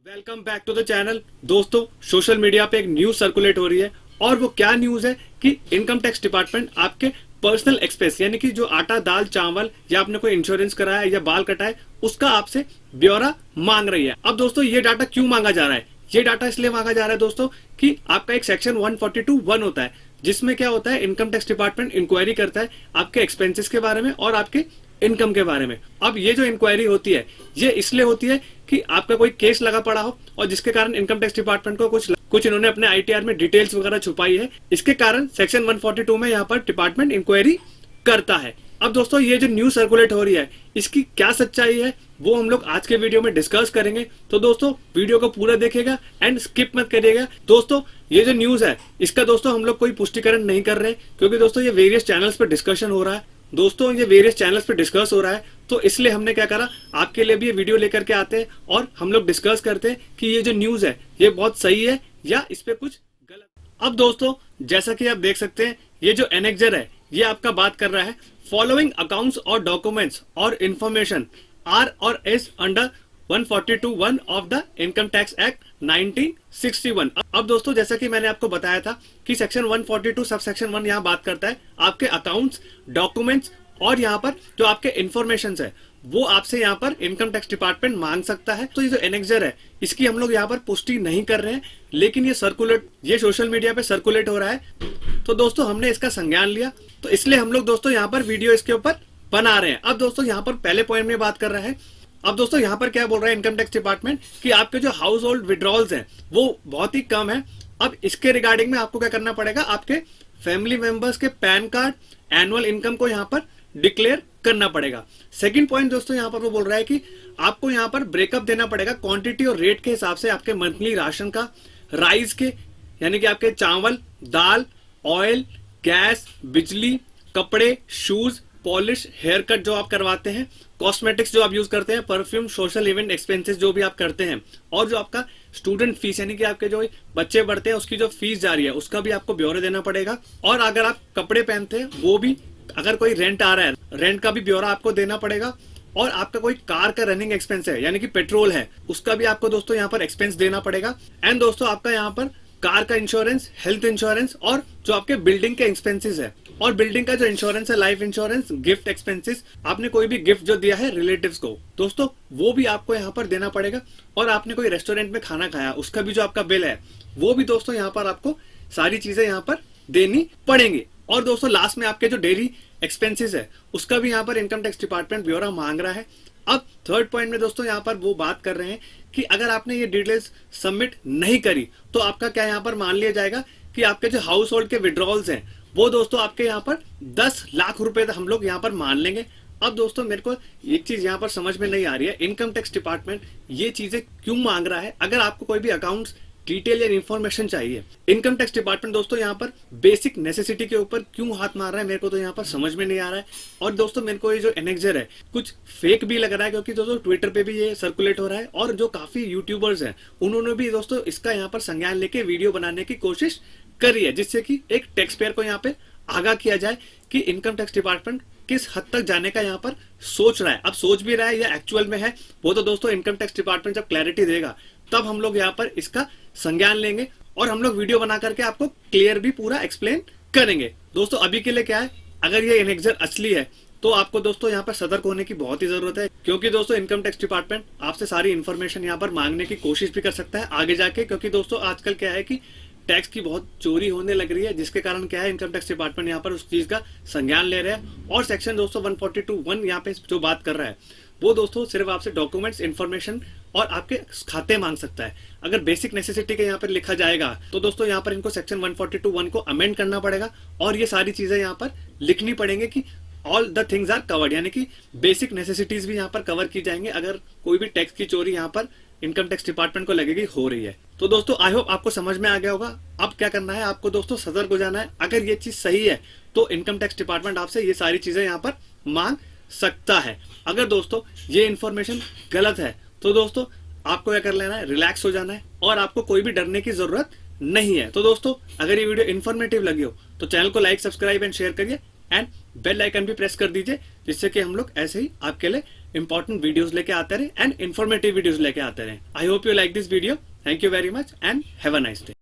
Welcome back to the channel. दोस्तों, social media पे एक न्यूज सर्कुलेट हो रही है और वो क्या न्यूज है कि इनकम टैक्स डिपार्टमेंट आपके पर्सनल एक्सपेंस यानी कि जो आटा दाल चावल या आपने कोई इंश्योरेंस कराया या बाल कटाए उसका आपसे ब्यौरा मांग रही है। अब दोस्तों, ये डाटा क्यों मांगा जा रहा है? ये डाटा इसलिए मांगा जा रहा है दोस्तों कि आपका एक सेक्शन 142(1) होता है जिसमें क्या होता है, इनकम टैक्स डिपार्टमेंट इंक्वायरी करता है आपके एक्सपेंसेस के बारे में और आपके इनकम के बारे में। अब ये जो इंक्वायरी होती है ये इसलिए होती है कि आपका कोई केस लगा पड़ा हो और जिसके कारण इनकम टैक्स डिपार्टमेंट को कुछ इन्होंने अपने आईटीआर में डिटेल्स वगैरह छुपाई है। इसके कारण सेक्शन 142 में यहाँ पर डिपार्टमेंट इंक्वायरी करता है। अब दोस्तों, ये जो न्यूज सर्कुलेट हो रही है इसकी क्या सच्चाई है वो हम लोग आज के वीडियो में डिस्कस करेंगे। तो दोस्तों, वीडियो को पूरा देखिएगा एंड स्किप मत करिएगा। दोस्तों, ये जो न्यूज है इसका दोस्तों हम लोग कोई पुष्टिकरण नहीं कर रहे क्योंकि दोस्तों ये वेरियस चैनल्स पर डिस्कशन हो रहा है। दोस्तों, ये वेरियस चैनल्स पे डिस्कस हो रहा है तो इसलिए हमने क्या करा, आपके लिए भी ये वीडियो लेकर के आते हैं और हम लोग डिस्कस करते हैं कि ये जो न्यूज है ये बहुत सही है या इस पे कुछ गलत। अब दोस्तों, जैसा कि आप देख सकते हैं ये जो एनेक्जर है ये आपका बात कर रहा है फॉलोइंग अकाउंट्स और डॉक्यूमेंट्स और इंफॉर्मेशन आर और S under 142(1) of the income tax act 1961। अब दोस्तों, जैसा कि मैंने आपको बताया था कि सेक्शन 142 सब सेक्शन 1 यहाँ बात करता है आपके अकाउंट्स, डॉक्यूमेंट्स और यहाँ पर जो आपके इंफॉर्मेशन है वो आपसे यहाँ पर इनकम टैक्स डिपार्टमेंट मांग सकता है। तो ये जो एनेक्जर है इसकी हम लोग यहाँ पर पुष्टि नहीं कर रहे हैं, लेकिन ये सोशल मीडिया पे सर्कुलेट हो रहा है तो दोस्तों हमने इसका संज्ञान लिया, तो इसलिए हम लोग दोस्तों यहाँ पर वीडियो इसके ऊपर बना रहे हैं। अब दोस्तों, यहाँ पर पहले पॉइंट में बात कर रहा है। अब दोस्तों, यहाँ पर क्या बोल रहा है इनकम टैक्स डिपार्टमेंट कि आपके जो हाउस होल्ड विड्रॉल्स हैं वो बहुत ही कम है। अब इसके रिगार्डिंग में आपको क्या करना पड़ेगा, आपके फैमिली मेंबर्स के पैन कार्ड, एनुअल इनकम को यहाँ पर डिक्लेयर करना पड़ेगा। सेकंड पॉइंट दोस्तों, यहाँ पर वो बोल रहा है कि आपको यहाँ पर ब्रेकअप देना पड़ेगा क्वांटिटी और रेट के हिसाब से आपके मंथली राशन का, राइस के यानी कि आपके चावल, दाल, ऑयल, गैस, बिजली, कपड़े, शूज, पॉलिश, हेयर कट जो आप करवाते हैं, कॉस्मेटिक्स जो आप यूज करते हैं, परफ्यूम, सोशल इवेंट एक्सपेंसेस जो भी आप करते हैं और जो आपका स्टूडेंट फीस यानी कि आपके जो बच्चे पढ़ते हैं उसकी जो फीस जा रही है उसका भी आपको ब्यौरा देना पड़ेगा। और अगर आप कपड़े पहनते हैं वो भी, अगर कोई रेंट आ रहा है रेंट का भी ब्यौरा आपको देना पड़ेगा। और आपका कोई कार का रनिंग एक्सपेंस है यानी कि पेट्रोल है उसका भी आपको दोस्तों यहाँ पर एक्सपेंस देना पड़ेगा। एंड दोस्तों, आपका यहाँ पर कार का इंश्योरेंस, हेल्थ इंश्योरेंस और जो आपके बिल्डिंग के एक्सपेंसेस है और बिल्डिंग का जो इंश्योरेंस है, लाइफ इंश्योरेंस, गिफ्ट एक्सपेंसेस, आपने कोई भी गिफ्ट जो दिया है रिलेटिव्स को दोस्तों वो भी आपको यहाँ पर देना पड़ेगा। और आपने कोई रेस्टोरेंट में खाना खाया उसका भी जो आपका बिल है वो भी दोस्तों यहाँ पर आपको सारी चीजें यहाँ पर देनी पड़ेंगी। और दोस्तों, लास्ट में आपके जो डेली एक्सपेंसेस है उसका भी यहाँ पर इनकम टैक्स डिपार्टमेंट ब्यौरा मांग रहा है। अब थर्ड पॉइंट में दोस्तों यहाँ पर वो बात कर रहे हैं कि अगर आपने ये डिटेल्स सबमिट नहीं करी तो आपका क्या यहाँ पर मान लिया जाएगा कि आपके जो हाउस होल्ड के विड्रॉल्स हैं वो दोस्तों आपके यहाँ पर 10 लाख रुपए हम लोग यहाँ पर मान लेंगे। अब दोस्तों, मेरे को एक चीज यहाँ पर समझ में नहीं आ रही है, इनकम टैक्स डिपार्टमेंट ये चीजें क्यों मांग रहा है? अगर आपको कोई भी अकाउंट्स डिटेल या इन्फॉर्मेशन चाहिए, इनकम टैक्स डिपार्टमेंट दोस्तों यहाँ पर बेसिक नेसेसिटी के ऊपर क्यों हाथ मार रहा है मेरे को तो यहाँ पर समझ में नहीं आ रहा है। और दोस्तों, मेरे को ये जो एनेक्जर है कुछ फेक भी लग रहा है क्योंकि दोस्तों ट्विटर पे भी ये सर्कुलेट हो रहा है और जो काफी यूट्यूबर्स हैं उन्होंने भी दोस्तों इसका यहाँ पर संज्ञान लेके वीडियो बनाने की कोशिश करी है जिससे कि एक टैक्स पेयर को यहाँ पे आगाह किया जाए कि इनकम टैक्स डिपार्टमेंट किस हद तक जाने का यहाँ पर सोच रहा है। अब सोच भी रहा है या एक्चुअल में है वो तो दोस्तों इनकम टैक्स डिपार्टमेंट जब क्लैरिटी देगा तब हम लोग यहाँ पर इसका संज्ञान लेंगे और हम लोग वीडियो बना करके आपको क्लियर भी पूरा एक्सप्लेन करेंगे। दोस्तों, अभी के लिए क्या है, अगर ये एनेक्जर असली है तो आपको दोस्तों यहाँ पर सतर्क होने की बहुत ही जरूरत है क्योंकि दोस्तों इनकम टैक्स डिपार्टमेंट आपसे सारी इन्फॉर्मेशन यहाँ पर मांगने की कोशिश भी कर सकता है आगे जाके। क्योंकि दोस्तों आजकल क्या है कि टैक्स की बहुत चोरी होने लग रही है जिसके कारण क्या है इनकम टैक्स डिपार्टमेंट यहाँ पर उस चीज का संज्ञान ले रहा है। और सेक्शन दोस्तों 142(1) यहाँ पे जो बात कर रहा है वो दोस्तों सिर्फ आपसे डॉक्यूमेंट्स, इन्फॉर्मेशन और आपके खाते मांग सकता है। अगर बेसिक नेसेसिटी के यहाँ पर लिखा जाएगा तो दोस्तों यहाँ पर इनको सेक्शन 142(1) को अमेंड करना पड़ेगा और ये सारी चीजें यहाँ पर लिखनी पड़ेंगे कि all the things are covered यानी कि बेसिक नेसेसिटीज भी यहाँ पर कवर की जाएंगे अगर कोई भी टैक्स की चोरी यहाँ पर इनकम टैक्स डिपार्टमेंट को लगेगी हो रही है। तो दोस्तों, आई होप आपको समझ में आ गया होगा। अब क्या करना है, आपको दोस्तों सतर्क हो जाना है। अगर ये चीज सही है तो इनकम टैक्स डिपार्टमेंट आपसे ये सारी चीजें यहाँ पर मांग सकता है। अगर दोस्तों ये इन्फॉर्मेशन गलत है तो दोस्तों आपको क्या कर लेना है, रिलैक्स हो जाना है और आपको कोई भी डरने की जरूरत नहीं है। तो दोस्तों, अगर ये वीडियो इन्फॉर्मेटिव लगी हो तो चैनल को लाइक, सब्सक्राइब एंड शेयर करिए एंड बेल आइकन भी प्रेस कर दीजिए, जिससे कि हम लोग ऐसे ही आपके लिए इंपॉर्टेंट वीडियोस लेके आते रहे एंड इन्फॉर्मेटिव वीडियोस लेके आते रहे। I hope you like this video. Thank you very much and have a nice day.